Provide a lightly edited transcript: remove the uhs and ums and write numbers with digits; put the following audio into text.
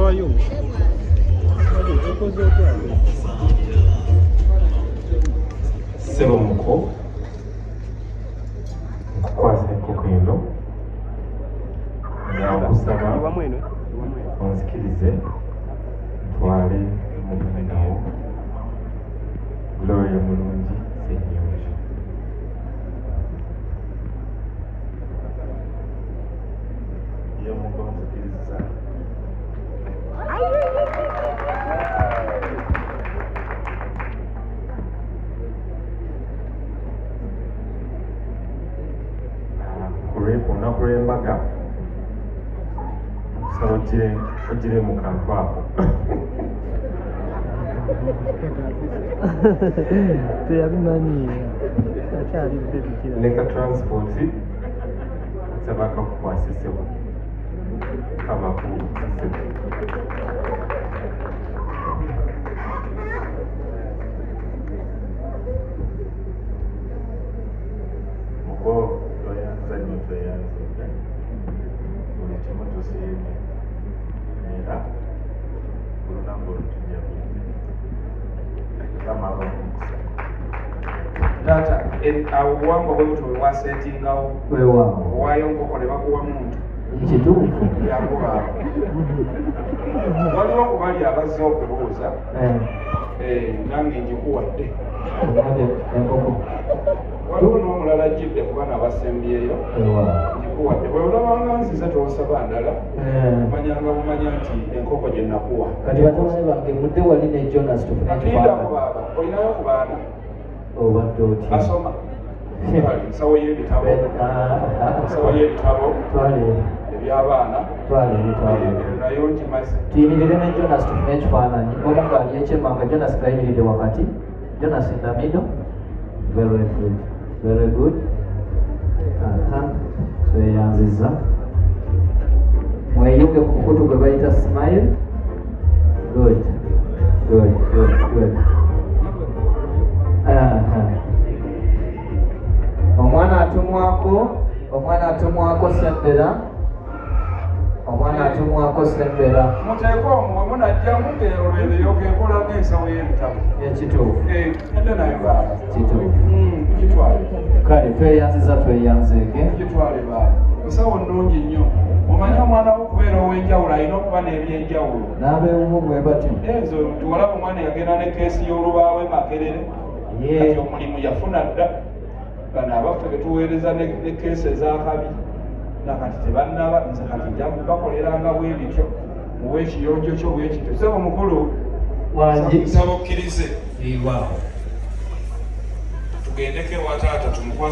wayo. Sebo muko kukwasa enkoko eno nakusaba onzikirize ntwale mumanawo Gloria mulungi senyonjo. Ye muko onzikiriza unakurembaga kusaba ogire mu kantu ako teyabimanyiira akyalidde bikira leka transport nsaba kakukwasisebo kamakusisebo muko buli kimu tusiime era olunaku olutujja taata obuwangwa bwe buto bwe bwasetingawo owaayo nkoko ne bakuwa muntu kituufu yakubaabo waliwo okubali abazze okubuuza nange ngikuwadde enkoko waliwo n'omulala ajjidde ku baana abasembyeyo ngikuwadde bwe olabanga nzize tosaba ndala manyanga bumanya nti enkoko gye nakuwa kati batabani bange mudde wali ne Jonas tufunida ku baaba olinayo ku baana obadde otya basoma nsawo y'ebitabo eby'abaana nayo nkimaze tuyimirire ne Jonas tufune ekifaananyi omu ng'ali ekyemmanga Jonas ng'ayimiridde wakati Jonas in the middle very good tweyanziza mweyunge ku mukutu gwe bayita smile good omwana atumwako sembera muteeko omwo munajjamu olwebeyo gekola n'ensawo y'ebitabo ekituufu ende nayo baaba kitwale kale tweyanzeege kitwale baaba ensawo nnungi nnyo omanyi omwana wo okubeera ow'enjawulo alina okuba n'ebyenjawulo n'abeewumu bwe batyo ezo tuwalaba omwana yagenda ne keesi y'olubaawo emakerere kati omulimu yafuna dda bano abaffe betuweereza ne keesi ez'akabi nakati tebannaba nze kati nja bakoleranga bwe bityo muwe ekiyonjo kyo bwe kityo sebo mukulu nsaba okkirize tugendeko ewa taata tumukwase